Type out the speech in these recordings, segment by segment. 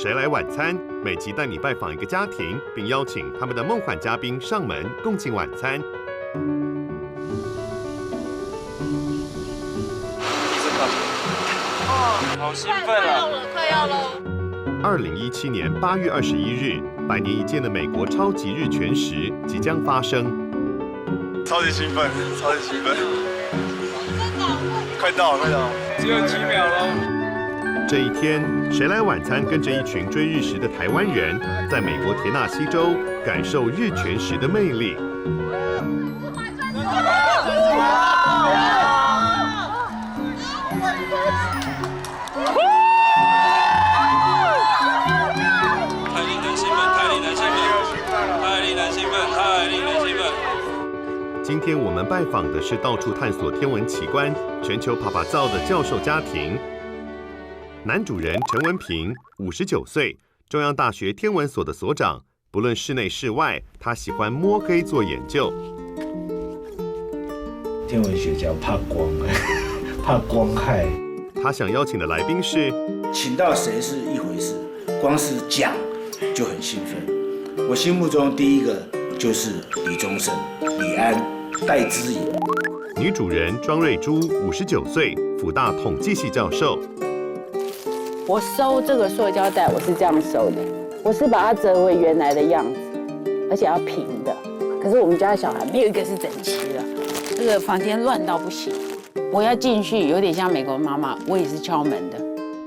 谁来晚餐？每集带你拜访一个家庭，并邀请他们的梦幻嘉宾上门共进晚餐。好兴奋啊！快要了2017年8月21日，100年一见的美国超级日全食即将发生。超级兴奋，超级兴奋！快到了，只有几秒了。这一天，谁来晚餐跟着一群追日食的台湾人，在美国田纳西州感受日全食的魅力。太令人兴奋，太令人兴奋，太令人兴奋，太令人兴奋！今天我们拜访的是到处探索天文奇观、全球爬爬灶的教授家庭。男主人陈文平，59岁，中央大学天文所的所长。不论室内室外，他喜欢摸黑做研究。天文学家怕光，怕光害。他想邀请的来宾是，请到谁是一回事，光是讲就很兴奋。我心目中第一个就是李宗盛、李安、戴资颖。女主人庄瑞珠，59岁，辅大统计系教授。我收这个塑胶袋，我是这样收的，我是把它折回原来的样子，而且要平的。可是我们家的小孩没有一个是整齐的，这个房间乱到不行。我要进去，有点像美国妈妈，我也是敲门的。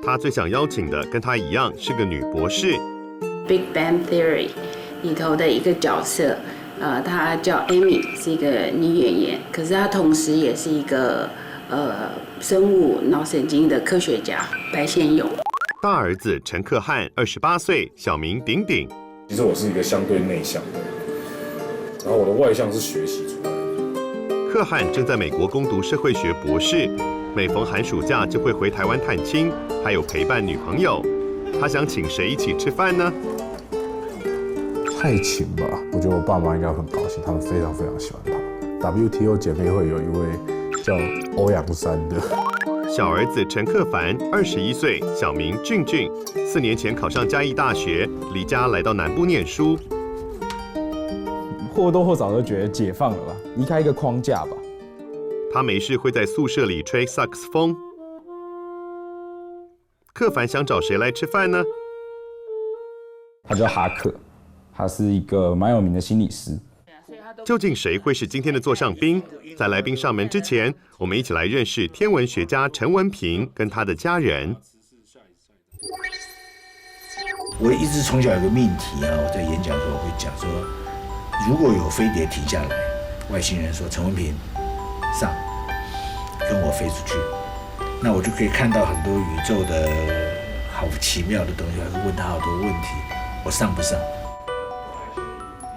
他最想邀请的跟他一样是个女博士。Big Bang Theory 里头的一个角色，她叫 Amy， 是一个女演员，可是她同时也是一个生物脑神经的科学家，白先勇。大儿子陈克汉，28岁，小名鼎鼎。其实我是一个相对内向的人，然后我的外向是学习出来的。克汉正在美国攻读社会学博士，每逢寒暑假就会回台湾探亲，还有陪伴女朋友。他想请谁一起吃饭呢？蔡琴吧，我觉得我爸妈应该很高兴，他们非常非常喜欢他。WTO 姐妹会有一位叫欧阳珊的。小儿子陈克凡，21岁，小名俊俊，4年前考上嘉义大学，离家来到南部念书。或多或少都觉得解放了吧，离开一个框架吧。他没事会在宿舍里吹萨克斯风。克凡想找谁来吃饭呢？他叫哈克，他是一个蛮有名的心理师。究竟谁会是今天的座上宾？在来宾上门之前，我们一起来认识天文学家陈文平跟他的家人。我一直从小有个命题啊，我在演讲的时候我会讲说，如果有飞碟停下来，外星人说陈文平上，跟我飞出去，那我就可以看到很多宇宙的好奇妙的东西，还是问他好多问题，我上不上？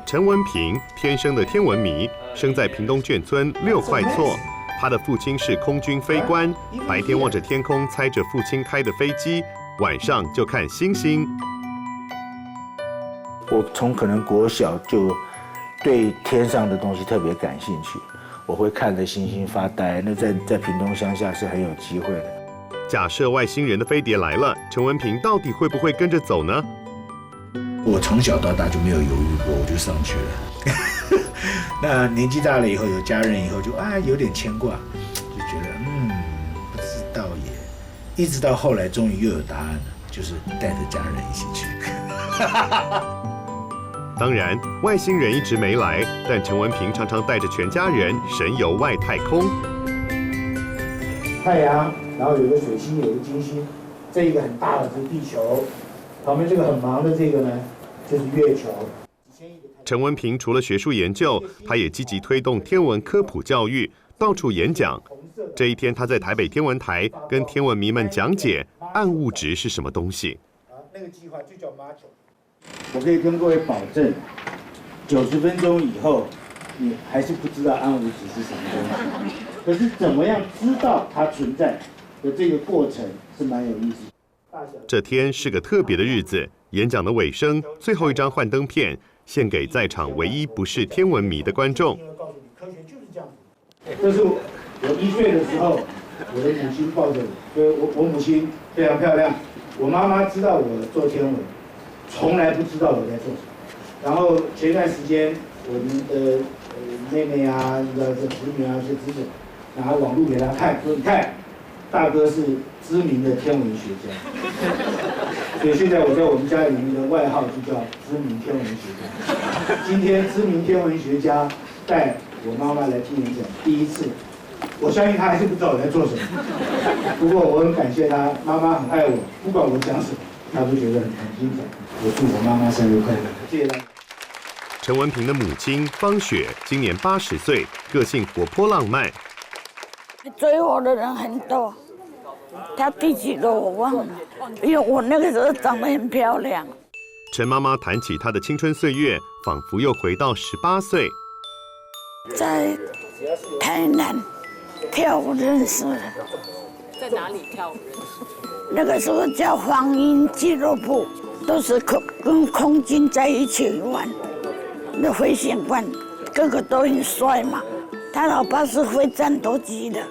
陈文平天生的天文迷，生在屏东眷村6块厝。他的父亲是空军飞官，白天望着天空猜着父亲开的飞机，晚上就看星星。我从可能国小就对天上的东西特别感兴趣，我会看着星星发呆。那在屏东乡下是很有机会的。假设外星人的飞碟来了，陈文平到底会不会跟着走呢？我从小到大就没有犹豫过，我就上去了。那年纪大了以后，有家人以后就有点牵挂，就觉得不知道也。一直到后来，终于又有答案了，就是带着家人一起去。当然，外星人一直没来，但陈文平常常带着全家人神游外太空。太阳，然后有个水星，有个金星，这一个很大的是地球，旁边这个很忙的这个呢，就是月球。陈文平除了学术研究，他也积极推动天文科普教育，到处演讲。这一天，他在台北天文台跟天文迷们讲解暗物质是什么东西。那个计划就叫马九。我可以跟各位保证，90分钟以后，你还是不知道暗物质是什么东西。可是怎么样知道它存在的这个过程是蛮有意思的。这天是个特别的日子，演讲的尾声，最后一张幻灯片献给在场唯一不是天文迷的观众。科学就是这样子。这是我1岁的时候，我的母亲抱着我，所以我母亲非常漂亮，我妈妈知道我做天文，从来不知道我在做什么。然后前段时间，我们的妹妹啊，这子女啊，这侄子，拿网路给他看，说你看，大哥是知名的天文学家。所以现在我在我们家里面的外号就叫知名天文学家。今天知名天文学家带我妈妈来听演讲，第一次，我相信她还是不知道我在做什么。不过我很感谢她，妈妈很爱我，不管我讲什么，她都觉得很精彩。我祝我妈妈生日快乐，谢谢大家。陈文平的母亲方雪今年80岁，个性活泼浪漫。追我的人很多，他第几个我忘了，因为我那个时候长得很漂亮。陈妈妈谈起她的青春岁月，仿佛又回到18岁。在台南跳舞认识的。在哪里跳舞？那个时候叫黄莺俱乐部，都是跟空军在一起玩。那飞行官个个都很帅嘛，他老爸是会战斗机的。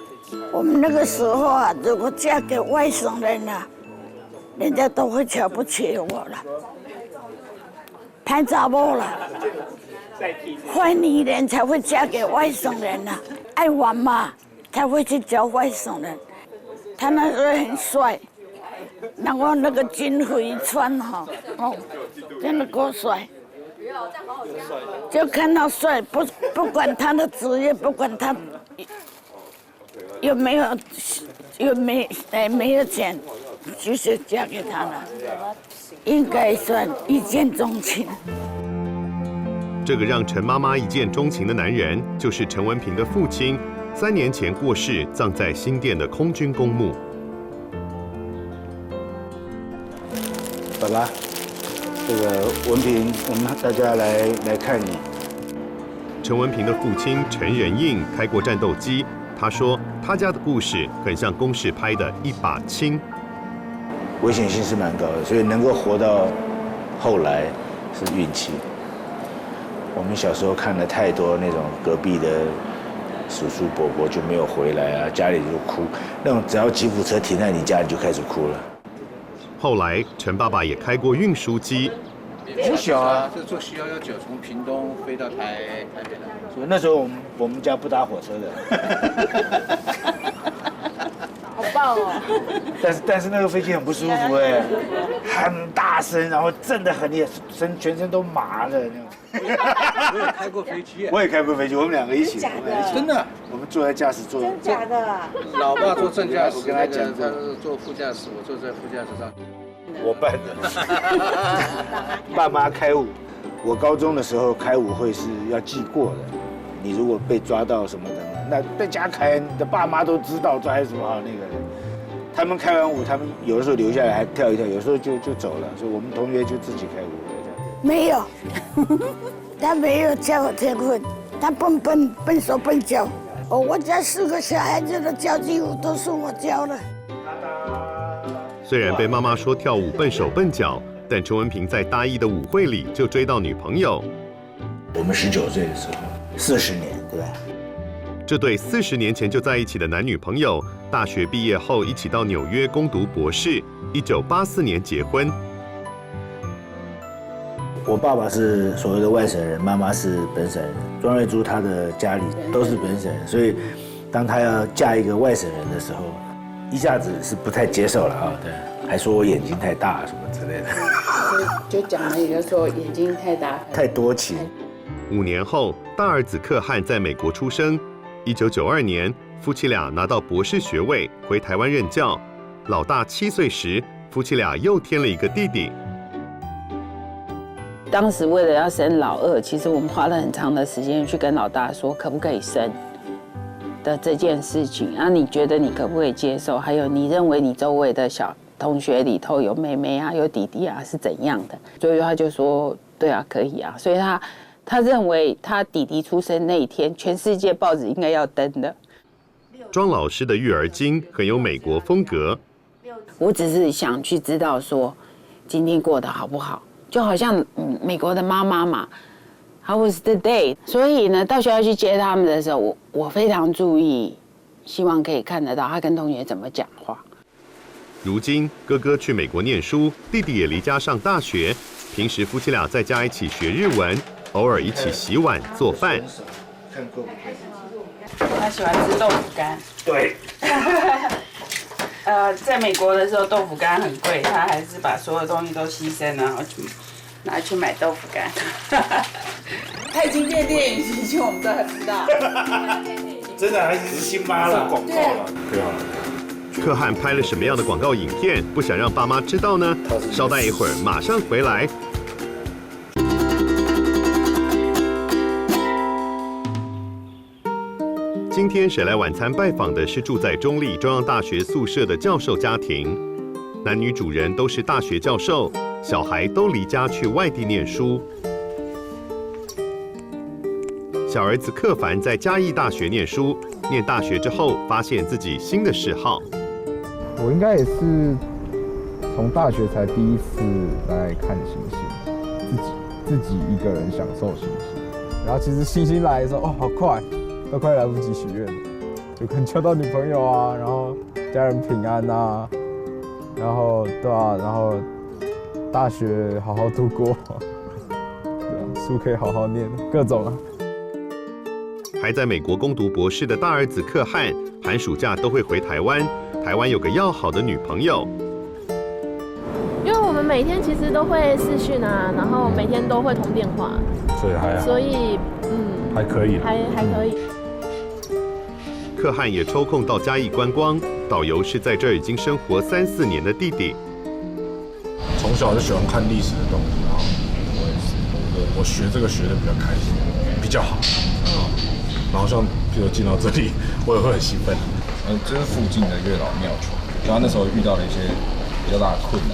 我们那个时候啊，如果嫁给外省人啊，人家都会瞧不起我了，太早播了。坏女人才会嫁给外省人啊，爱玩嘛，才会去交外省人。他那时候很帅，然后那个军服一穿哈，哦，真的够帅。就看到帅，不管他的职业，不管他有没有钱，就是嫁给他了，应该算一见钟情。这个让陈妈妈一见钟情的男人，就是陈文平的父亲，3年前过世，葬在新店的空军公墓。爸爸，这个文平，我们大家来看你。陈文平的父亲陈仁应开过战斗机，他说他家的故事很像公视拍的一把青，危险性是蛮高的，所以能够活到后来是运气。我们小时候看了太多那种隔壁的叔叔伯伯就没有回来啊，家里就哭，那种只要吉普车停在你家，你就开始哭了。后来陈爸爸也开过运输机，不小啊，是坐711-9从屏东飞到台北来。所以那时候我们家不搭火车的。好棒哦！但是那个飞机很不舒服哎，很大声，然后震得很厉害，全身都麻了那种。我也开过飞机，我也开过飞机，我们2个一起。真的，我们坐在驾驶座。真假的？老爸坐正驾驶，我跟他讲他是坐副驾驶，我坐在副驾驶上。我办的。爸妈开舞，我高中的时候开舞会是要记过的。你如果被抓到什么的，那在家开，你的爸妈都知道，这还有什么好那个的？他们开完舞，他们有的时候留下来还跳一跳，有时候就走了，所以我们同学就自己开舞了这样。没有，他没有教我天分，他笨手笨脚。我家4个小孩子的交际舞都是我教的。虽然被妈妈说跳舞笨手笨脚，但陈文平在大一的舞会里就追到女朋友。我们19岁的时候，40年，对吧？这对40年前就在一起的男女朋友，大学毕业后一起到纽约攻读博士，1984年结婚。我爸爸是所谓的外省人，妈妈是本省人。庄瑞珠她的家里都是本省人，所以当她要嫁一个外省人的时候，一下子是不太接受了啊，对，还说我眼睛太大什么之类的，就讲了一个说眼睛太大，太多情。5年后，大儿子可汗在美国出生。1992年，夫妻俩拿到博士学位，回台湾任教。老大7岁时，夫妻俩又添了一个弟弟。当时为了要生老二，其实我们花了很长的时间去跟老大说可不可以生的这件事情。啊，你觉得你可不可以接受？还有你认为你周围的小同学里头有妹妹啊，有弟弟啊，是怎样的？所以他就说，对啊，可以啊。所以他认为他弟弟出生那一天，全世界报纸应该要登的。庄老师的育儿经很有美国风格。我只是想去知道说，今天过得好不好。就好像美国的妈妈嘛 ，How was the day？ 所以呢，到学校去接他们的时候，我非常注意，希望可以看得到他跟同学怎么讲话。如今哥哥去美国念书，弟弟也离家上大学。平时夫妻俩在家一起学日文，偶尔一起洗碗做饭。他喜欢吃豆腐干。对。在美国的时候豆腐干很贵，他还是把所有东西都牺牲，然后拿去买豆腐干。太经典电影其实我们都很知道。真的还是辛巴了广告了，对啊。可汗拍了什么样的广告影片，不想让爸妈知道呢？稍待一会儿，马上回来。今天谁来晚餐拜访的是住在中立中央大学宿舍的教授家庭，男女主人都是大学教授，小孩都离家去外地念书。小儿子克凡在嘉义大学念书，念大学之后发现自己新的嗜好。我应该也是从大学才第一次来看星星，自己一个人享受星星。然后其实星星来的时候，好快，都快来不及许愿了，就可能交到女朋友啊，然后家人平安啊，然后对啊，然后大学好好度过，对啊，书可以好好念，各种啊。还在美国攻读博士的大儿子克汗，寒暑假都会回台湾。台湾有个要好的女朋友，因为我们每天其实都会视讯啊，然后每天都会通电话，所以还好，所以还可以，还可以。克汗也抽空到嘉义观光，导游是在这儿已经生活3、4年的弟弟。从小就喜欢看历史的东西，然后我也是，我学这个学的比较开心，比较好。然后像譬如进到这里，我也会很兴奋。这是附近的月老庙球，然后那时候遇到了一些比较大的困难，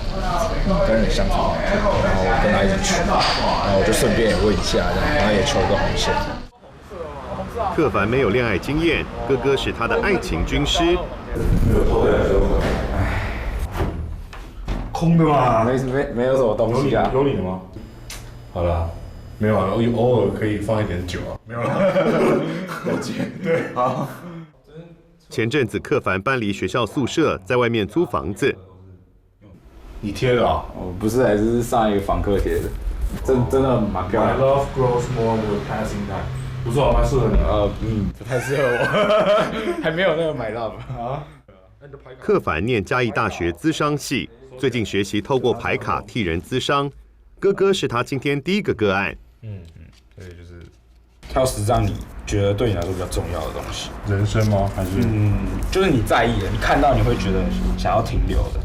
跟人相处很困难，然后我跟他一起去，然后我就顺便也问一下，然后也求个红线。克凡没有恋爱经验，哥哥是他的爱情军师。空的嘛，没有什么东西啊。有你的吗？好了，没有啊，偶尔可以放一点酒啊，没有了。了解，对，好。前阵子克凡搬离学校宿舍，在外面租房子。你贴的啊？哦，不是，这是上一个访客贴的，真的蛮漂亮的。My love grows more with passing time， 不错，蛮适合你。不太适合我，还没有那个 My love 啊。克凡念嘉义大学咨商系，最近学习透过牌卡替人咨商。哥哥是他今天第一个个案。对，就是挑10张你觉得对你来说比较重要的东西。人生吗？还是就是你在意的，你看到你会觉得想要停留的。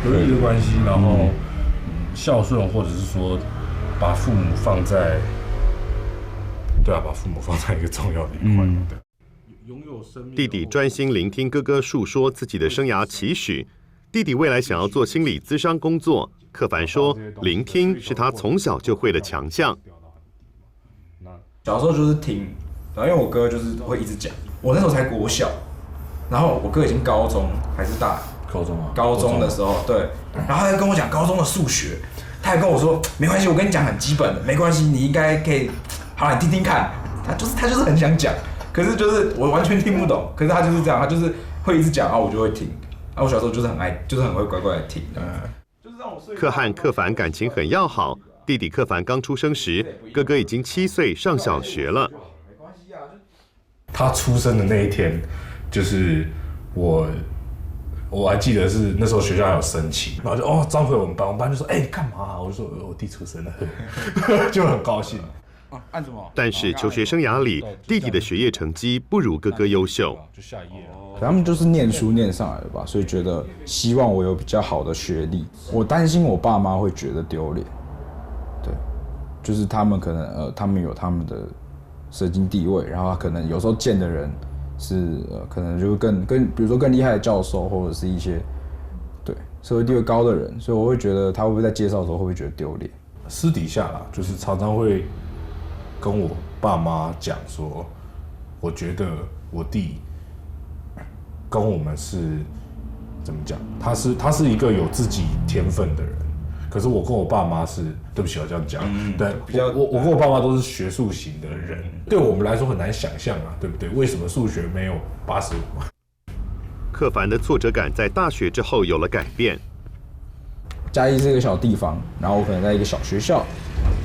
合理的关系，然后孝顺，或者是说把父母放在，对啊，把父母放在一个重要的一块。对。弟弟专心聆听哥哥述说自己的生涯期许。弟弟未来想要做心理咨商工作，克凡说，聆听是他从小就会的强项。小时候就是听，然后因为我哥就是会一直讲，我那时候才国小，然后我哥已经高中还是大高中啊？高中的时候，对，然后他还跟我讲高中的数学，他还跟我说没关系，我跟你讲很基本的，没关系，你应该可以，好，你听听看。他就是很想讲，可是就是我完全听不懂，可是他就是这样，他就是会一直讲，然后我就会听。我小时候就是很爱，就是很会乖乖的听。克汗、克凡感情很要好。弟弟克凡刚出生时，哥哥已经7岁上小学了。他出生的那一天，就是我还记得是那时候学校还有升旗，然后就张回我们班就说你干嘛？我就说我弟出生了，就很高兴。按什么？但是求学生涯里，弟弟的学业成绩不如哥哥优秀。就下一页了。他们就是念书念上来的吧，所以觉得希望我有比较好的学历。我担心我爸妈会觉得丢脸，对，就是他们可能他们有他们的社经地位，然后可能有时候见的人是可能就更比如说更厉害的教授或者是一些对社会地位高的人，所以我会觉得他会不会在介绍的时候会不会觉得丢脸？私底下啦，就是常常会跟我爸妈讲说，我觉得我弟跟我们是怎么讲？他是一个有自己天分的人，可是我跟我爸妈是，对不起，我这样讲，对，我跟我爸妈都是学术型的人，对我们来说很难想象啊，对不对？为什么数学没有85？克凡的挫折感在大学之后有了改变。嘉义是一个小地方，然后我可能在一个小学校，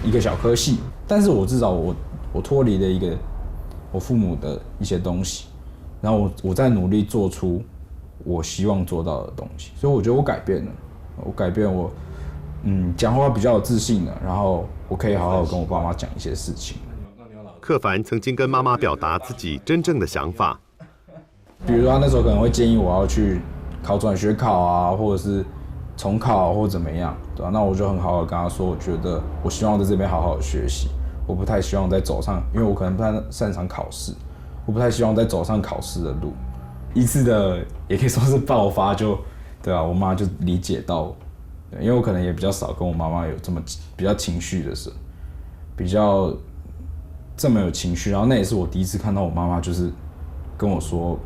一个小科系，但是我至少我脱离了一个我父母的一些东西，然后我在努力做出我希望做到的东西，所以我觉得我改变了，我改变我讲话比较有自信了，然后我可以好好跟我爸妈讲一些事情。克凡曾经跟妈妈表达自己真正的想法，比如说他那时候可能会建议我要去考转学考啊，或者是重考或怎么样，对吧？那我就很好的跟他说，我觉得我希望在这边好好的学习，我不太希望再走上，因为我可能不太擅长考试，我不太希望再走上考试的路。一次的也可以说是爆发，就对啊，我妈就理解到，因为我可能也比较少跟我妈妈有这么比较情绪的事，比较这么有情绪，然后那也是我第一次看到我妈妈就是跟我说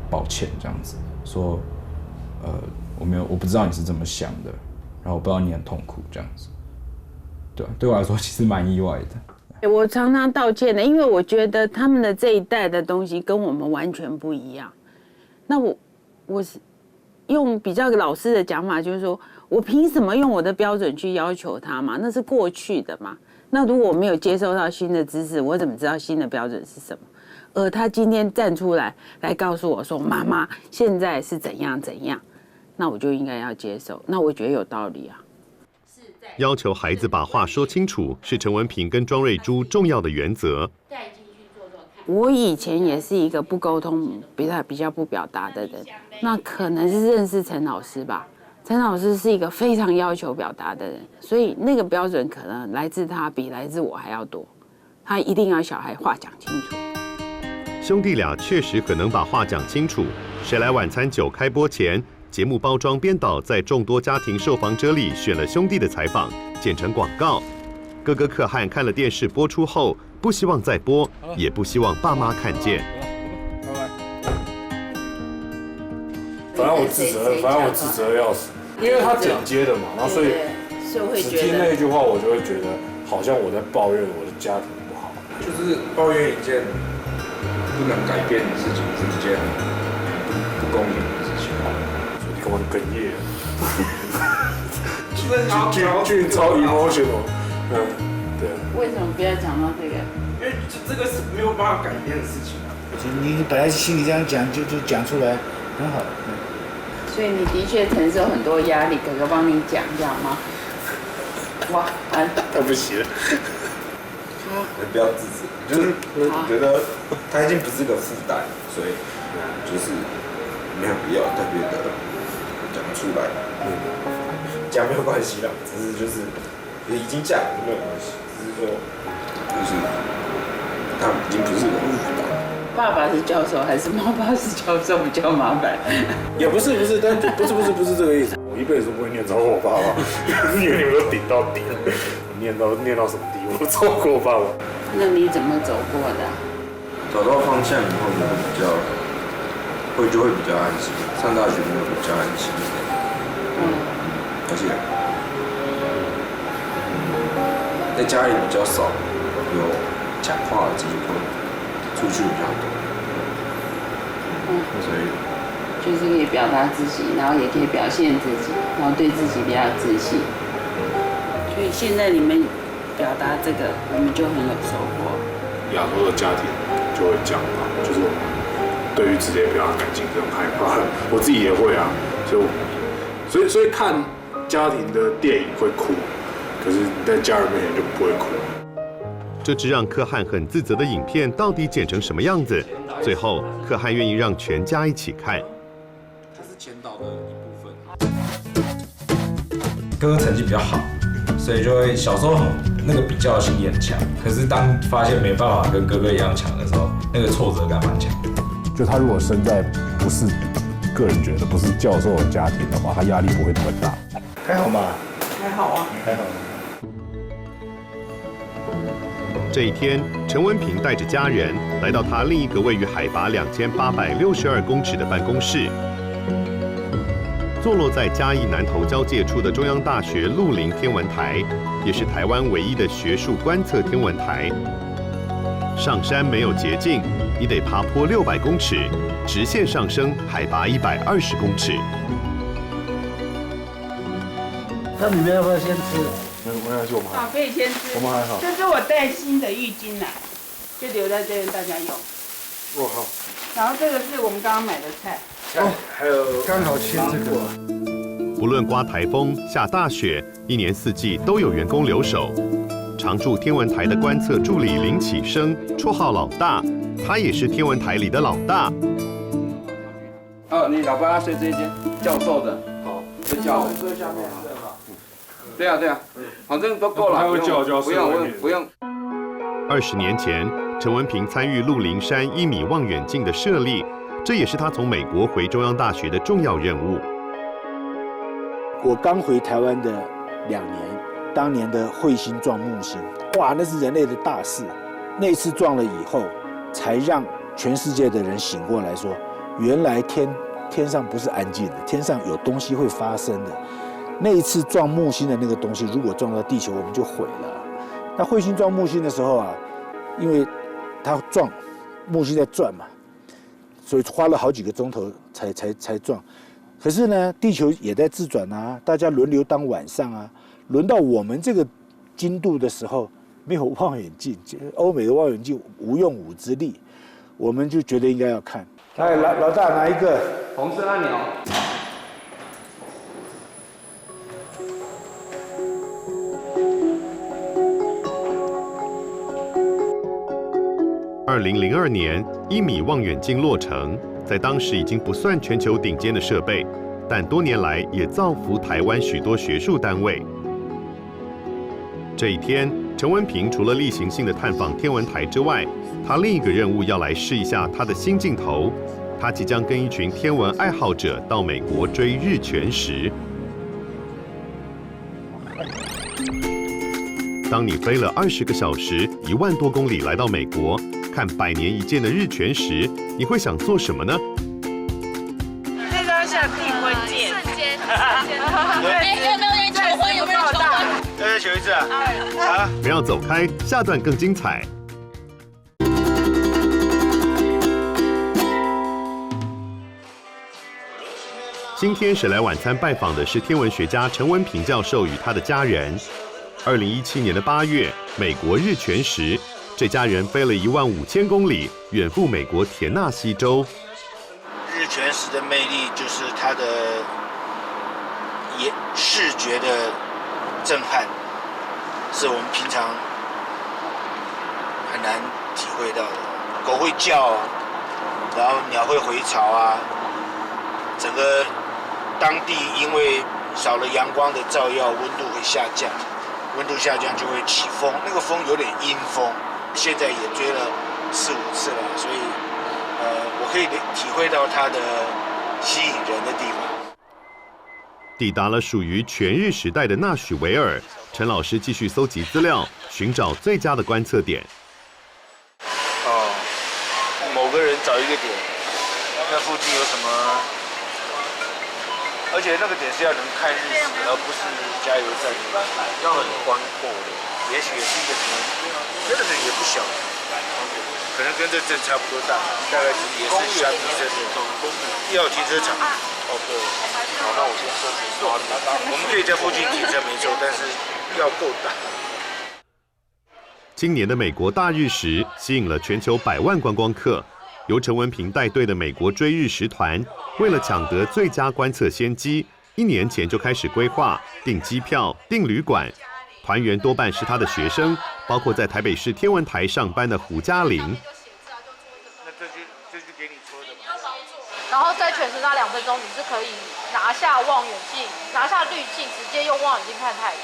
抱歉这样子，说我不知道你是这么想的，然后我不知道你很痛苦这样子，对，对我来说其实蛮意外的。我常常道歉的，因为我觉得他们的这一代的东西跟我们完全不一样。那我是用比较老师的讲法，就是说我凭什么用我的标准去要求他嘛？那是过去的嘛。那如果我没有接受到新的知识，我怎么知道新的标准是什么？而他今天站出来告诉我说，妈妈现在是怎样怎样，那我就应该要接受。那我觉得有道理啊。要求孩子把话说清楚，是陈文平跟庄瑞珠重要的原则。我以前也是一个不沟通、比较不表达的人，那可能是认识陈老师吧。陈老师是一个非常要求表达的人，所以那个标准可能来自他比来自我还要多。他一定要小孩话讲清楚。兄弟俩确实可能把话讲清楚。谁来晚餐9开播前，节目包装编导在众多家庭受访者里选了兄弟的采访，剪成广告。哥哥克汉看了电视播出后，不希望再播，也不希望爸妈看见。反正我自责要死，因为他剪接的嘛，然后所以只听那句话，我就会觉得好像我在抱怨我的家庭不好，就是抱怨一件不能改变的事情，是一件不公平的事情。你干嘛哽咽？剧超 emotional。对。为什么不要讲到这个？因为这个是没有办法改变的事情啊。你本来心里这样讲，就讲出来，很好。所以你的确承受很多压力，哥哥帮你讲，这样吗？哇，他不行了。不要自责，就是觉得他已经不是个负担，所以就是没有必要特别的讲出来。讲没有关系啦，只是就是已经讲了没有关系，只是说就是他已经不是个负担。爸爸是教授还是妈妈是教授比较麻烦？也不是，但不是这个意思。我一辈子都不会念超过我爸爸，因为你们都顶到底了。我念到什么地步？超过我爸爸。那你怎么走过的？找到方向以后就会比较安心，上大学就会比较安心。而且在家里比较少有讲话的机会，出去比较多。所以就是可以表达自己，然后也可以表现自己，然后对自己比较自信。所以现在你们表达这个，我们就很有收获。亚洲的家庭就会讲嘛，就是对于直接表达感情这种害怕，我自己也会啊，所以看家庭的电影会哭，可是你在家人面前就不会哭。这支让克汉很自责的影片到底剪成什么样子？最后，克汉愿意让全家一起看。它是前导的一部分。哥哥成绩比较好，所以就会小时候那个比较心也很强。可是当发现没办法跟哥哥一样强的时候，那个挫折感蛮强。就他如果生在不是个人觉得不是教授的家庭的话，他压力不会那么大。还好嘛，还好啊，还好。这一天，陈文平带着家人来到他另一个位于海拔2862公尺的办公室，坐落在嘉义南投交界处的中央大学鹿林天文台，也是台湾唯一的学术观测天文台。上山没有捷径，你得爬坡600公尺，直线上升，海拔120公尺。那你们要不要先吃？没关系，我们好，可以先吃。我们还好。这是我带新的浴巾来，就留在这边大家用。哦好。然后这个是我们刚刚买的菜。哦，还有刚好切这个。不论刮台风、下大雪，一年四季都有员工留守。常驻天文台的观测助理林启生，绰号老大，他也是天文台里的老大。你老爸睡这间，教授的，好，睡觉的。睡下面对吧？对啊对啊，反正都够了，不用。20年前，陈文平参与鹿林山1米望远镜的设立，这也是他从美国回中央大学的重要任务。我刚回台湾的2年，当年的彗星撞木星，哇，那是人类的大事。那一次撞了以后，才让全世界的人醒过来说，原来天上不是安静的，天上有东西会发生的。那一次撞木星的那个东西，如果撞到地球，我们就毁了。那彗星撞木星的时候啊，因为它撞木星在转嘛，所以花了好几个钟头才撞。可是呢，地球也在自转啊，大家轮流当晚上啊。轮到我们这个精度的时候，没有望远镜，欧美的望远镜无用武之地，我们就觉得应该要看。哎，老大拿一个红色按钮。2002年，1米望远镜落成，在当时已经不算全球顶尖的设备，但多年来也造福台湾许多学术单位。这一天，陈文平除了例行性的探访天文台之外，他另一个任务要来试一下他的新镜头。他即将跟一群天文爱好者到美国追日全食。当你飞了20个小时，1万多公里来到美国，看100年一见的日全食，你会想做什么呢？那个想订婚戒，瞬间。有没有人求婚？有没有人求婚？再求一次啊！好，不要走开，下段更精彩。今天谁来晚餐拜访的是天文学家陈文平教授与他的家人。2017年的8月，美国日全食，这家人飞了15000公里，远赴美国田纳西州。日全食的魅力就是它的视觉的震撼，是我们平常很难体会到的。狗会叫，然后鸟会回巢啊，整个当地因为少了阳光的照耀，温度会下降，温度下降就会起风，那个风有点阴风，现在也追了4、5次了，所以我可以体会到它的吸引人的地方。抵达了属于全日时代的纳许维尔，陈老师继续搜集资料，寻找最佳的观测点。某个人找一个点，那附近有什么？而且那个点是要能看日食，而不是加油站，要很宽阔的。也许也是一个什么，那个也不小，可能跟这镇差不多大，大概也是像地震这种。要停车场。OK， 好，那我先设置抓地。我们可以在附近停车没错，但是要够大。今年的美国大日食吸引了全球100万观光客。由陈文平带队的美国追日食团，为了抢得最佳观测先机，1年前就开始规划、订机票、订旅馆。团员多半是他的学生，包括在台北市天文台上班的胡嘉玲。那这就给你戳的嘛。然后在全时那2分钟，你是可以拿下望远镜、拿下滤镜，直接用望远镜看太阳。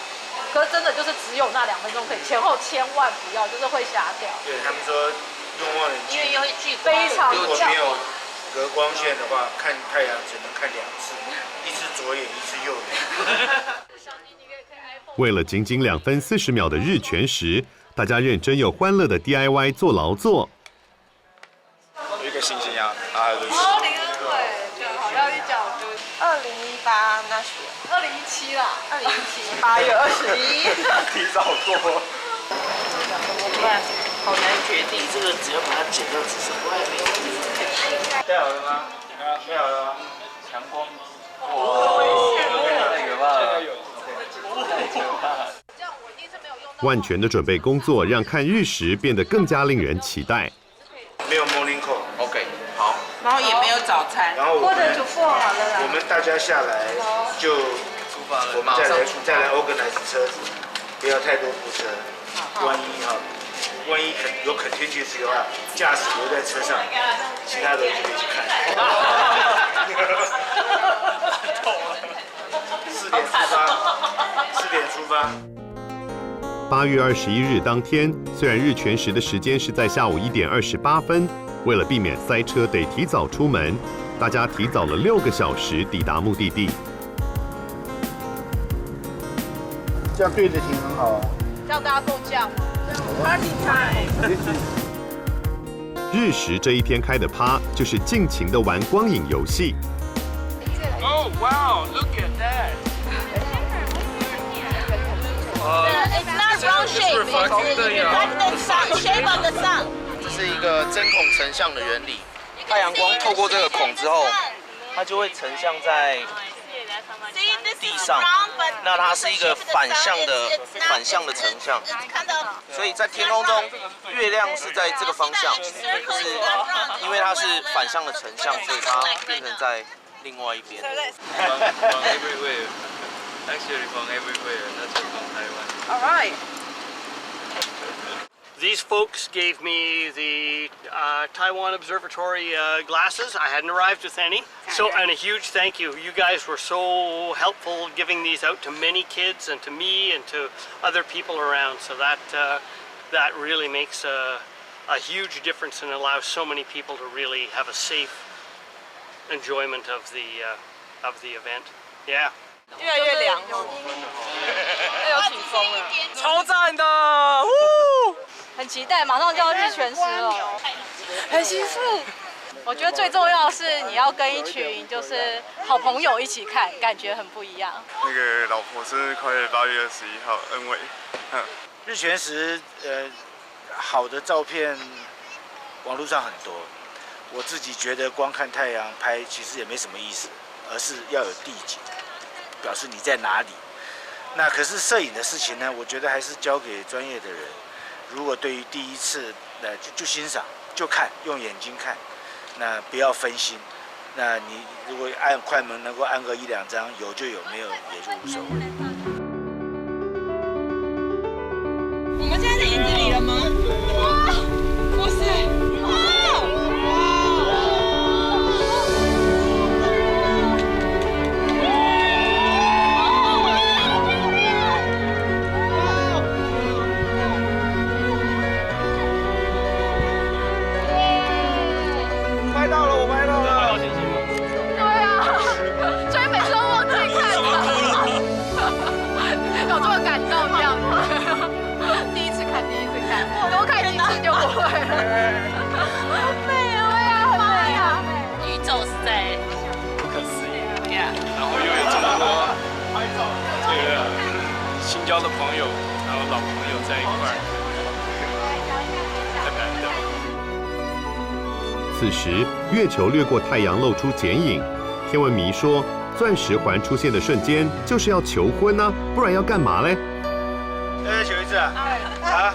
可是真的就是只有那2分钟可以，前后千万不要，就是会瞎掉。对他们说。用望远镜，因为巨非常如果没有隔光线的话，看太阳只能看2次，一次左眼，一次右眼。为了仅仅2分40秒的日全食，大家认真又欢乐的 DIY 做劳作。有一个星星呀，还有一个。林恩伟，好要一脚就2018那学，2017啦，2017 8月21。提早过。怎么办？好难决定，这个只要把它剪到至少外面。带好了吗？带好了吗？强光。太可怕了。万全的准备工作让看日食变得更加令人期待。没有 morning call。OK， 好。然后也没有早餐。然后我们煮做好了啦。我们大家下来就出发了，我们再来 organize 车子，不要太多部车。万一有 contingency 的话，驾驶留在车上，其他的就可以去看。4点出发。8月21日当天，虽然日全食的时间是在下午1点28分，为了避免塞车，得提早出门，大家提早了6个小时抵达目的地。这样对着停很好啊。这样大家够叫。Party time。日食这一天开的趴，就是尽情的玩光影游戏。Oh wow! Look at that. It's not round shape. It's the shape of the sun. 这是一个针孔成像的原理。太阳光透过这个孔之后，它就会成像在地上。那它是一个反向的成像，所以在天空中，月亮是在这个方向，是因为它是反向的成像，所以它变成在另外一边。From everywhere, actually from everywhere, not just from Taiwan. All right. These folks gave me the Taiwan Observatory glasses. I hadn't arrived with any. And a huge thank you. You guys were so helpful giving these out to many kids and to me and to other people around. So that really makes a huge difference and allows so many people to really have a safe enjoyment of the event. Yeah. 越来越凉哦，又起风了，超赞的！很期待，马上就要日全食了，很兴奋。我觉得最重要的是你要跟一群就是好朋友一起看，感觉很不一样。那个老婆生日快乐，8月21号，恩伟。日全食，好的照片网络上很多，我自己觉得光看太阳拍其实也没什么意思，而是要有地景。表示你在哪里？那可是摄影的事情呢？我觉得还是交给专业的人。如果对于第一次就欣赏，就看，用眼睛看，那不要分心。那你如果按快门能够按个1、2张，有就有，没有也就无所谓。我们现在在影子里了吗？哇！不是。多看几次就不会了。好美哦呀，好美啊！宇宙实在不可思议。然后又有这么多这个新交的朋友，然后老朋友在一块儿，很难得。此时，月球掠过太阳，露出剪影。天文迷说，钻石环出现的瞬间就是要求婚啊，不然要干嘛嘞？再求一次啊！啊！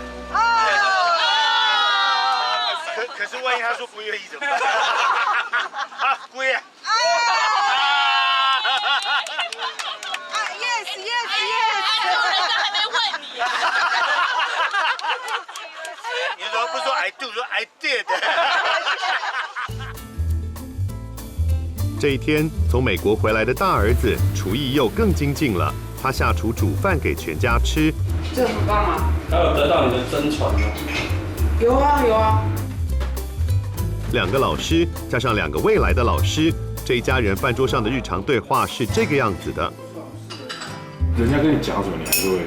可是万一他说不愿意怎么办？啊，姑爷！啊 ！Yes yes yes！ 人家还没问你。你怎么不说 I do， 说 I did？ 这一天，从美国回来的大儿子厨艺又更精进了，他下厨煮饭给全家吃。这很棒啊！他有得到你的真传吗？有啊有啊。 2个老师加上2个未来的老师，这一家人饭桌上的日常对话是这个样子的。人家跟你讲什么，你还是会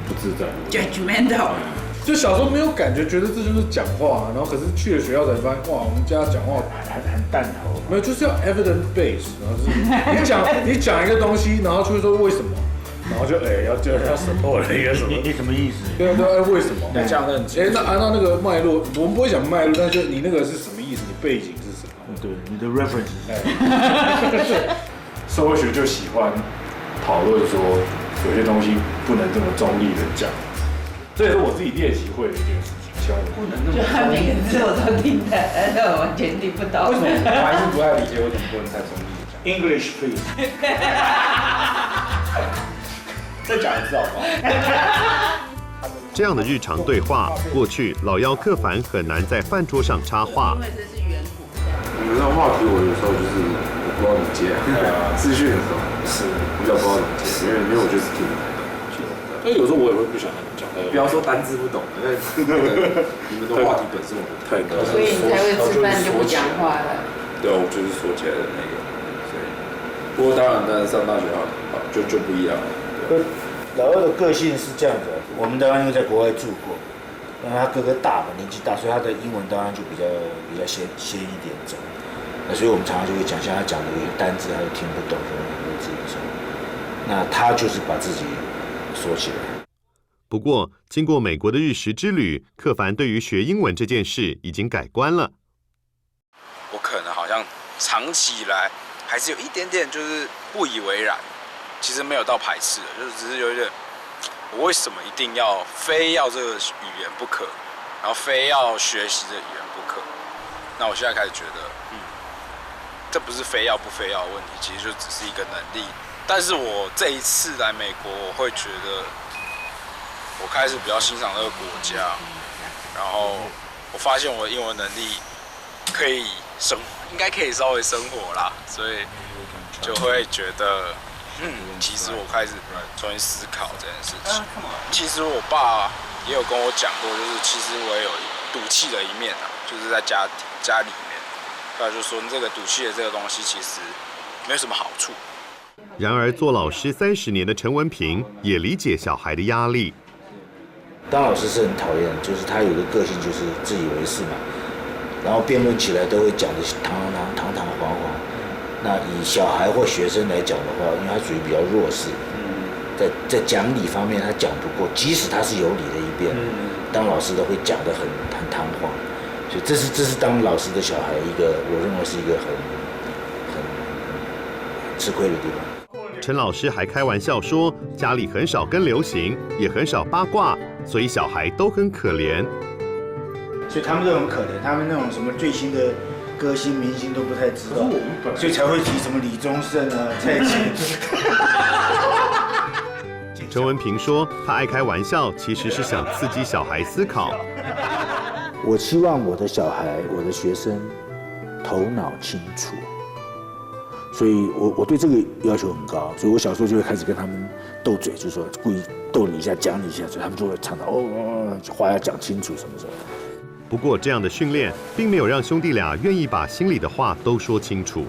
不自在。Judgmental。就小时候没有感觉，觉得这就是讲话，然后可是去了学校才发现，哇，我们家讲话很弹头。没有，就是要 evidence base， 然后就是你讲一个东西，然后就会说为什么，然后就要 support 了一个什么？你什么意思？对，为什么？讲得很清楚。那个脉络，我们不会讲脉络，但就你那个是什么意思？你背景是什么？对，你的 reference。社会学就喜欢讨论说，有些东西不能这么中立的讲，这也是我自己练习会的一件事情。不能那么中立。就他每个字我都听的，但我完全听不懂。为什么？我还是不太理解为什么不能太中立的讲。English please。再讲一次好不好？这样的日常对话，过去老幺克凡很难在饭桌上插话。你们的话题，我有时候就是我不知道怎么接资讯的时候是比较不知道怎么接，因为我就是听不太懂。所以有时候我也会不想讲。不要说单字不懂，那你们的话题本身我们太高，所以你才会吃饭就不讲话了。对啊，我就是说起来的那个，所以不过当然上大学就不一样了。老二的个性是这样的，我们当然因为在国外住过，然后他哥哥大嘛，年纪大，所以他的英文当然就比较先一点走。所以我们常常就会讲，像他讲的有些单字他就听不懂，就很多字的时候，那他就是把自己锁起来。不过，经过美国的日食之旅，克凡对于学英文这件事已经改观了。我可能好像长期以来还是有一点点就是不以为然，其实没有到排斥的，就是只是有一点，我为什么一定要非要这个语言不可，然后非要学习这个语言不可？那我现在开始觉得，这不是非要不非要的问题，其实就只是一个能力。但是我这一次来美国，我会觉得。我开始比较欣赏这个国家，然后我发现我的英文能力可以应该可以稍微生活啦，所以就会觉得，其实我开始重新思考这件事情。其实我爸也有跟我讲过，就是其实我也有赌气的一面啊，就是在家里面，他就说这个赌气的这个东西其实没有什么好处。然而，做老师30年的陈文平也理解小孩的压力。当老师是很讨厌，就是他有个个性就是自以为是嘛，然后辩论起来都会讲的堂堂皇皇。那以小孩或学生来讲的话，因为他属于比较弱势，在讲理方面他讲不过，即使他是有理的一边，当老师的会讲得很堂皇，所以这是当老师的小孩一个，我认为是一个很吃亏的地方。陈老师还开玩笑说，家里很少跟流行，也很少八卦，所以小孩都很可怜。所以他们都很可怜，他们那种什么最新的歌星明星都不太知道，所以才会提什么李宗盛啊、蔡琴。陈文平说，他爱开玩笑，其实是想刺激小孩思考。我希望我的小孩、我的学生头脑清楚。所以我对这个要求很高，所以我小时候就会开始跟他们斗嘴，就是说故意逗你一下、讲你一下，所以他们就会常常话要讲清楚什么什么。不过这样的训练并没有让兄弟俩愿意把心里的话都说清楚。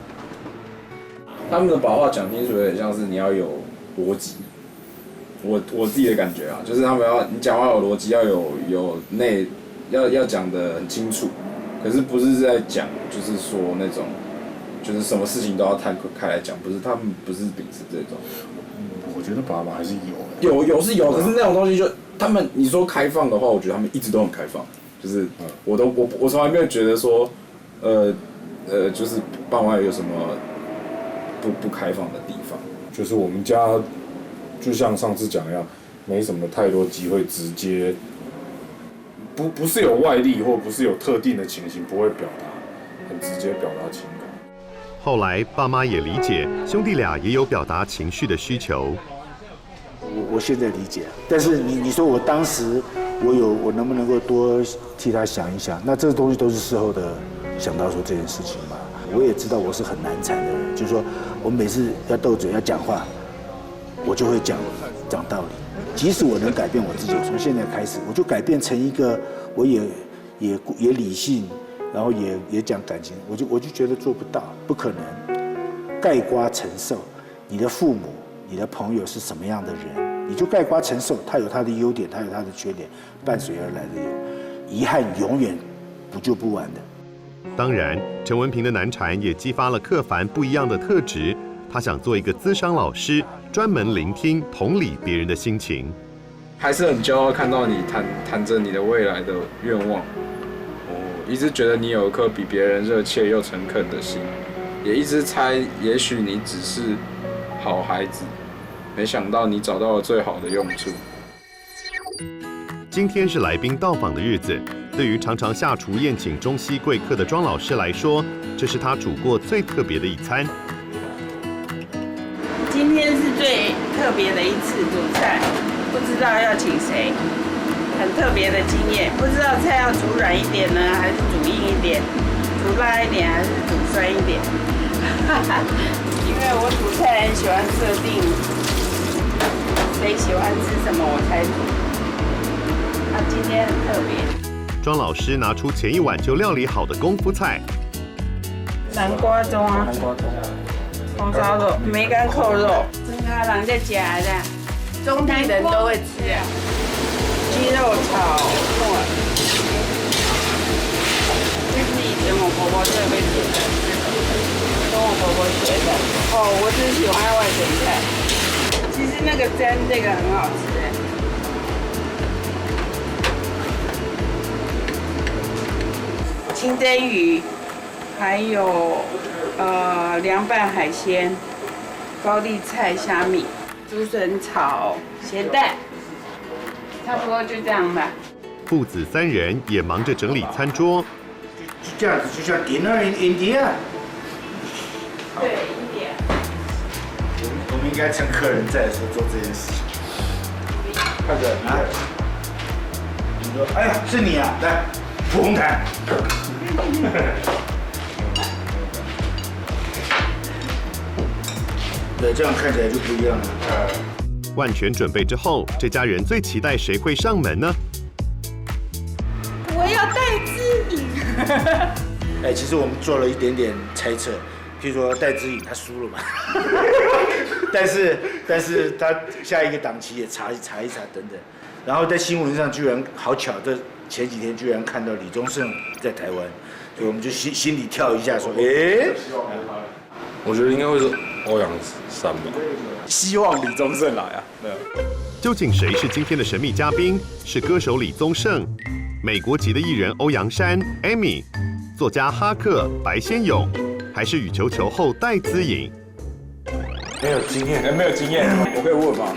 他们的把话讲清楚，有点像是你要有逻辑。我自己的感觉啊，就是他们你讲话有逻辑，要要讲得很清楚，可是不是在讲，就是说那种。就是什么事情都要摊开来讲，他们不是秉持这种。我觉得爸妈还是有是有，可是那种东西就他们你说开放的话，我觉得他们一直都很开放。就是我从来没有觉得说，就是爸妈有什么不开放的地方。就是我们家就像上次讲一样，没什么太多机会直接，不是有外力或不是有特定的情形不会表达，很直接表达情感。后来，爸妈也理解兄弟俩也有表达情绪的需求。我现在理解，但是你说我当时我能不能够多替他想一想？那这个东西都是事后的想到说这件事情嘛。我也知道我是很难缠的人，就是说我每次要斗嘴要讲话，我就会讲道理。即使我能改变我自己，我从现在开始我就改变成一个我也理性。然后也讲感情，我就觉得做不到，不可能。概括承受，你的父母、你的朋友是什么样的人，你就概括承受，他有他的优点，他有他的缺点，伴随而来的遗憾永远补救不完的。当然，陈文平的难缠也激发了克凡不一样的特质，他想做一个咨商老师，专门聆听、同理别人的心情。还是很骄傲看到你谈着你的未来的愿望。我一直觉得你有一颗比别人热切又诚恳的心，也一直猜也许你只是好孩子，没想到你找到了最好的用处。今天是来宾到访的日子，对于常常下厨宴请中西贵客的庄老师来说，这是他煮过最特别的一餐。今天是最特别的一次煮菜，不知道要请谁，很特别的经验，不知道菜要煮软一点呢，还是煮硬一点，煮辣一点还是煮酸一点。因为我煮菜很喜欢设定谁喜欢吃什么我才煮。今天很特别。庄老师拿出前一晚就料理好的功夫菜，南瓜盅啊，红烧肉、梅干扣肉，真开人在夹的，中地人都会吃啊。鸡肉炒木耳，这是以前我婆婆特别煮的，跟我婆婆学的。我只喜欢外省菜，其实那个蒸这个很好吃。清蒸鱼，还有凉拌海鲜、高丽菜、虾米、竹笋炒咸蛋，差不多就这样吧。父子三人也忙着整理餐桌。就这样子，就像 dinner in India。对，India。我们应该趁客人在的时候做这件事情。快点啊！你说，哎呀，是你啊，来，蒲红毯。对，这样看起来就不一样了。万全准备之后，这家人最期待谁会上门呢？我要戴资颖。其实我们做了一点点猜测，譬如说戴资颖他输了嘛，但是他下一个档期也查一查等等，然后在新闻上居然好巧，这前几天居然看到李宗盛在台湾，所以我们就心里跳一下说，我觉得应该会是欧阳珊吧。希望李宗盛来啊！究竟谁是今天的神秘嘉宾？是歌手李宗盛、美国籍的艺人欧阳珊 Amy、作家哈克白先勇，还是羽球球后戴资颖？没有经验，没有经验，我可以问吗？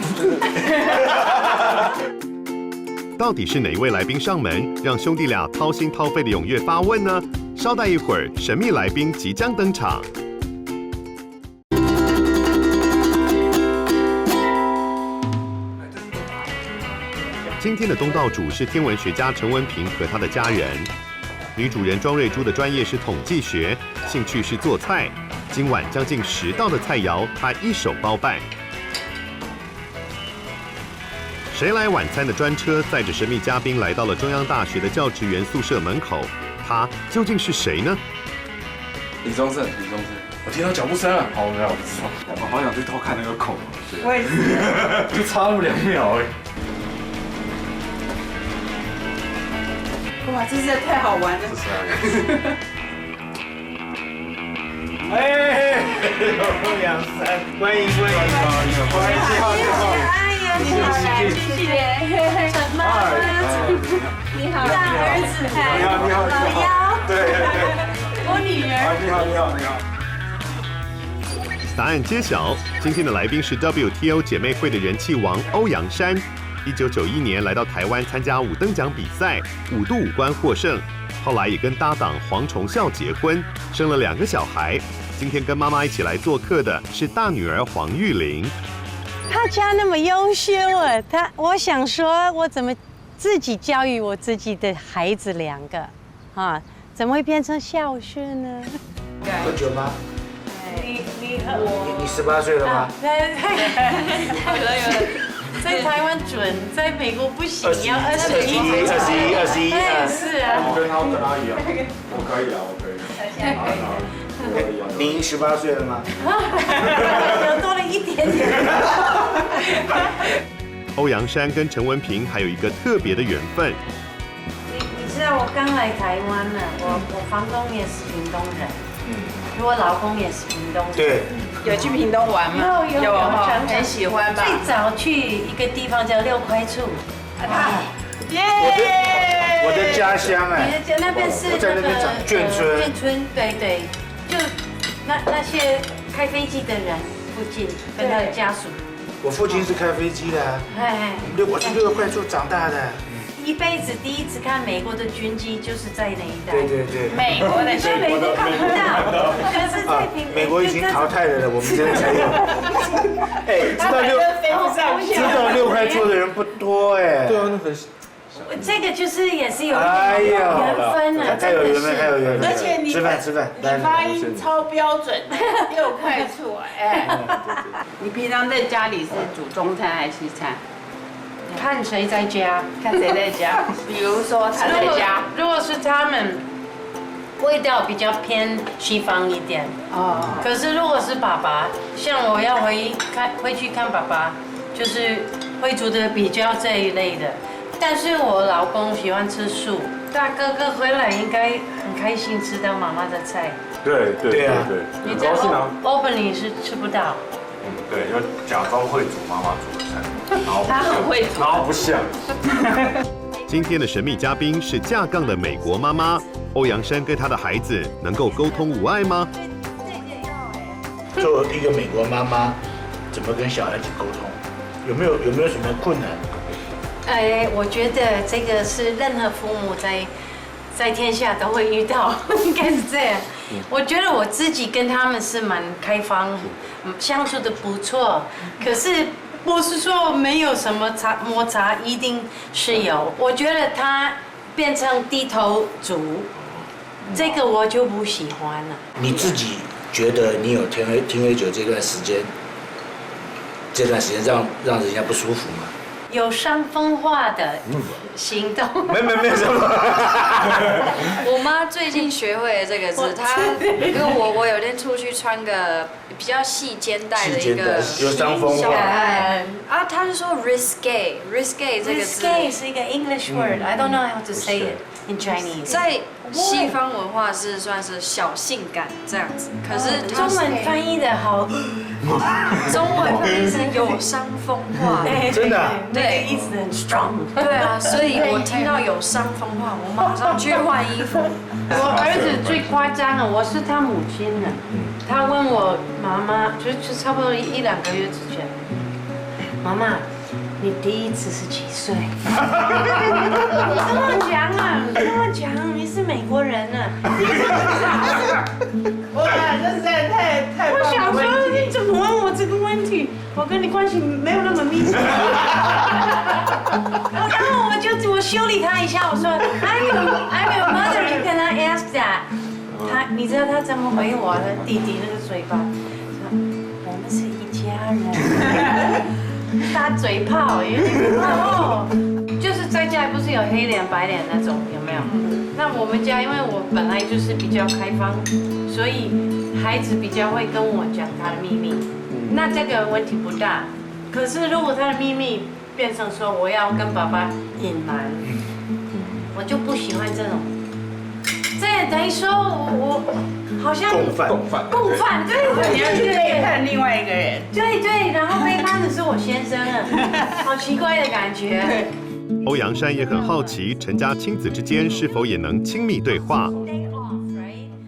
到底是哪一位来宾上门，让兄弟俩掏心掏肺的踊跃发问呢？稍待一会儿，神秘来宾即将登场。今天的东道主是天文学家陈文平和他的家人。女主人庄瑞珠的专业是统计学，兴趣是做菜。今晚将近10道的菜肴，她一手包办。谁来晚餐的专车载着神秘嘉宾来到了中央大学的教职员宿舍门口，他究竟是谁呢？李宗盛，我听到脚步声了。好，没有，我好想去偷看那个孔。我也是，就差那么2秒哎。哇，这实在太好玩了！欧阳珊，欢迎！你好，谢谢。陈妈，你好，大儿子，老幺，对，我女儿。你好。答案揭晓，今天的来宾是 WTO 姐妹会的人气王欧阳珊。1991年来到台湾参加5等奖比赛，5度5关获胜。后来也跟搭档黄崇孝结婚，生了2个小孩。今天跟妈妈一起来做客的是大女儿黄玉玲。他家那么优秀啊，我想说，我怎么自己教育我自己的孩子2个啊？怎么会变成孝顺呢？喝酒吗？你18岁了吗？有。在台湾准，在美国不行，要21。是啊。我跟他一样，我可以。您18岁了吗？有多了一点点。欧阳珊跟陈文平还有一个特别的缘分。你知道我刚来台湾了，我房东也是屏东人，我老公也是屏东人。对。有去屏东玩吗？有哈，很喜欢吧？最早去一个地方叫6块处，耶！我的家乡哎，那边是我在那边长眷村。眷村，对，就那些开飞机的人附近跟他的家属。我父亲是开飞机的，我是6块处长大的。一辈子第一次看美国的军机，就是在那一带。对，美国的在美国看不到，可是在美国已经淘汰了，我们现在才有。哎，知道6块处的人不多哎。对啊，那很。这个就是也是有缘分啊，太有缘分，太有缘分。而且你吃饭，你发音超标准，6块处哎。你平常在家里是煮中餐还是西餐？看谁在家，看谁在家。比如说他在家，如果是他们，味道比较偏西方一点。哦。可是如果是爸爸，像我要回去看爸爸，就是会煮的比较这一类的。但是我老公喜欢吃素，大哥哥回来应该很开心吃到妈妈的菜。对，你在Albany是吃不到。对，要假装会煮妈妈煮的菜，然后他很会煮，然后不像。今天的神秘嘉宾是架杠的美国妈妈欧阳珊，跟她的孩子能够沟通无碍吗？作为一个美国妈妈，怎么跟小孩子沟通？有没有什么困难？我觉得这个是任何父母在天下都会遇到，应该是这样。我觉得我自己跟他们是蛮开放，相处的不错。可是不是说没有什么摩擦，一定是有。我觉得他变成低头族，这个我就不喜欢了。你自己觉得你有听黑酒这段时间让人家不舒服吗？有伤风化的行动，没什么。我妈最近学会了这个字，她跟我有天出去穿个比较细肩带的一个有伤风化啊，她就说 risque 这个字 ，risque 是一个 English word，I don't know how to say it in Chinese。在西方文化是算是小性感这样子，可是中文翻译的好，中文翻译是有伤风化，真的，对，意思很 strong。对啊，所以我听到有伤风化，我马上去换衣服。我儿子最夸张了，我是他母亲了，他问我妈妈，就差不多1-2个月之前，妈妈。你第一次是几岁？你跟我讲啊！你跟我讲，你是美国人啊！哇，这实在太我想说，你怎么问我这个问题？我跟你关系没有那么密切。然后我修理他一下，我说 I'm your mother, you cannot ask that。你知道他怎么回我的弟弟那个嘴巴？说我们是一家人。打嘴炮，有点哦，就是在家不是有黑脸白脸那种，有没有？那我们家因为我本来就是比较开放，所以孩子比较会跟我讲他的秘密，那这个问题不大。可是如果他的秘密变成说我要跟爸爸隐瞒，我就不喜欢这种。这也等于说我好像共犯，对，你要去背叛另外一个人，对，然后背叛的是我先生啊，好奇怪的感觉。欧阳珊也很好奇，陈家亲子之间是否也能亲密对话。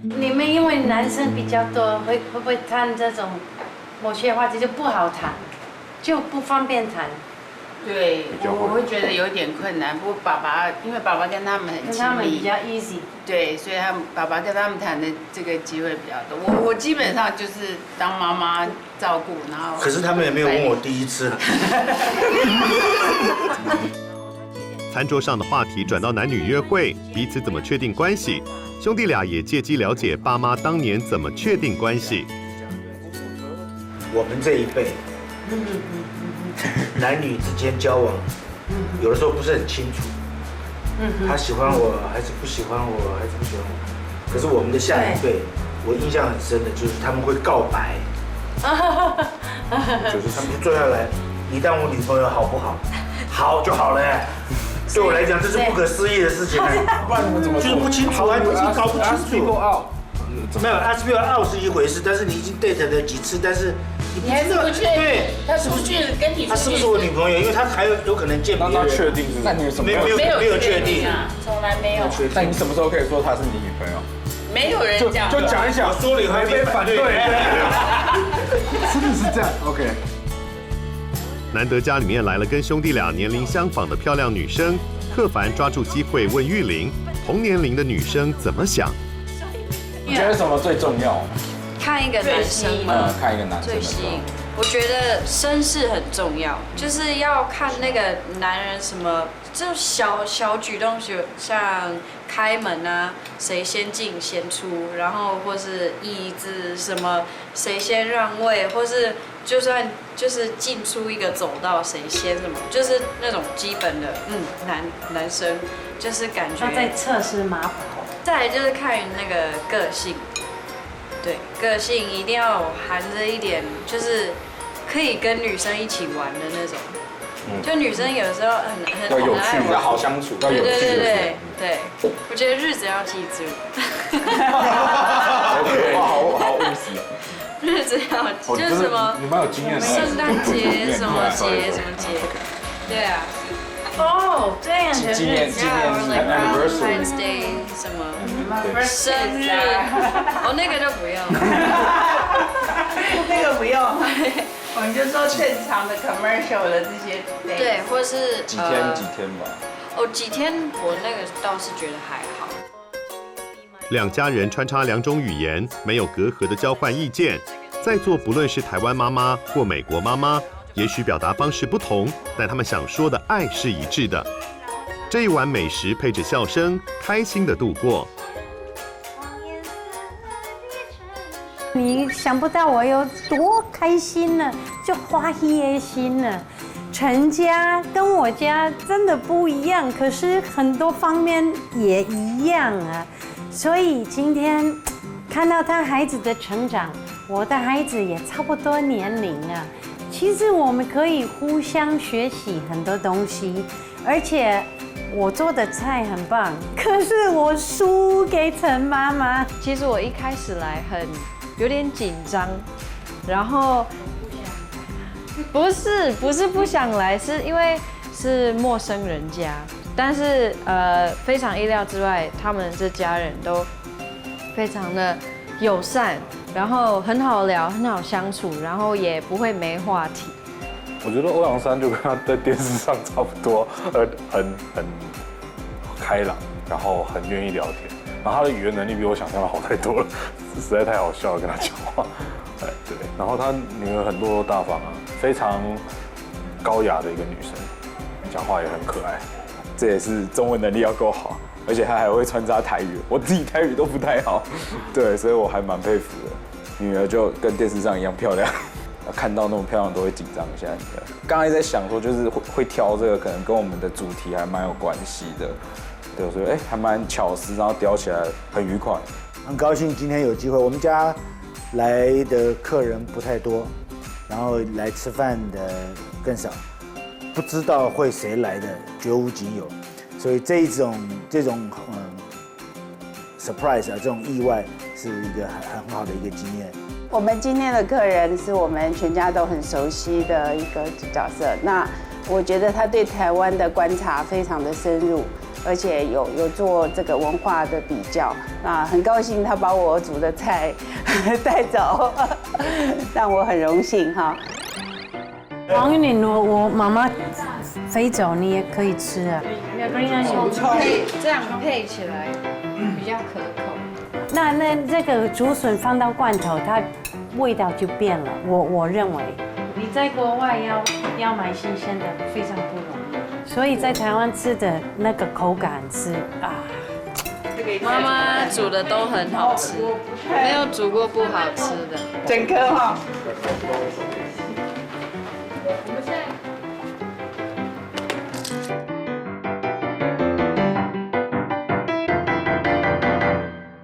你们因为男生比较多，会不会谈这种某些话题就不好谈，就不方便谈？对，我会觉得有点困难。不过因为爸爸跟他们很亲密，比较 easy。对，所以爸爸跟他们谈的这个机会比较多。我基本上就是当妈妈照顾，然后。可是他们也没有问我第一次。餐桌上的话题转到男女约会，彼此怎么确定关系？兄弟俩也借机了解爸妈当年怎么确定关系。我们这一辈。男女之间交往，有的时候不是很清楚，他喜欢我还是不喜欢我，还是不喜欢我。可是我们的下一辈，我印象很深的就是他们会告白，就是他们就坐下来，你当我女朋友好不好？好就好了。对我来讲，这是不可思议的事情。不然你们怎么就是不清楚，还不是搞不清楚。没有，SBO 是一回事，但是你已经 date 了几次，但是你还是不确定，对，他是不是跟你？他是不是我女朋友？因为他还有可能见别人。那确定是？那你什么？没有确定啊，从来没有。但你什么时候可以说她是你女朋友？没有人讲，就讲一讲，说你会被反对。真的是这样 ？OK。难得家里面来了跟兄弟俩年龄相仿的漂亮女生，克凡抓住机会问玉玲，同年龄的女生怎么想？你觉得什么最重要？看一个男生吗？看一个男生最吸引。我觉得身世很重要，就是要看那个男人什么，就小举动，像开门啊，谁先进先出，然后或是椅子什么，谁先让位，或是就算就是进出一个走道谁先什么，就是那种基本的，男生就是感觉。他在测试马跑。再来就是看那个个性。对，个性一定要含着一点，就是可以跟女生一起玩的那种。就女生有时候很有趣，要好相处，要有趣。对，我觉得日子要记住。哇，好务实。日子要就是什么？你蛮有经验的。圣诞节什么节？对啊。哦，这样的日子。纪念 Valentine's Day 什么？生日。哦，那个就不用。那个不用。我们就说正常的 commercial 的这些。对，或是几天吧。哦，几天我那个倒是觉得还好。两家人穿插两种语言，没有隔阂的交换意见。在座不论是台湾妈妈或美国妈妈，也许表达方式不同，但他们想说的爱是一致的。这一碗美食配着笑声，开心的度过。你想不到我有多开心呢，就欢喜的心呢。陈家跟我家真的不一样，可是很多方面也一样啊。所以今天看到他孩子的成长，我的孩子也差不多年龄啊。其实我们可以互相学习很多东西，而且我做的菜很棒，可是我输给陈妈妈。其实我一开始来有点紧张，然后不是不想来，是因为是陌生人家，但是非常意料之外，他们这家人都非常的友善，然后很好聊，很好相处，然后也不会没话题。我觉得欧阳珊就跟他在电视上差不多，很开朗，然后很愿意聊天，然后他的语言能力比我想象的好太多了，实在太好笑了跟他讲话。对，然后他女儿很落落大方啊，非常高雅的一个女生，讲话也很可爱。这也是中文能力要够好，而且他还会穿插台语，我自己台语都不太好，对，所以我还蛮佩服的。女儿就跟电视上一样漂亮，看到那么漂亮都会紧张一下。刚才在想说，就是会挑这个，可能跟我们的主题还蛮有关系的，对，所以还蛮巧思，然后雕起来很愉快。很高兴今天有机会，我们家来的客人不太多，然后来吃饭的更少，不知道会谁来的绝无仅有，所以这种surprise 啊，这种意外是一个很好的一个经验。我们今天的客人是我们全家都很熟悉的一个角色，那我觉得他对台湾的观察非常的深入，而且有做这个文化的比较，那很高兴他把我煮的菜带走，让我很荣幸哈。黄玉玲，我妈妈飞走，你也可以吃啊。这样配起来比较可口。那这个竹笋放到罐头，它味道就变了。我认为，你在国外要买新鲜的非常不容易，所以在台湾吃的那个口感是啊。妈妈煮的都很好吃，没有煮过不好吃的。整颗哈。我们现在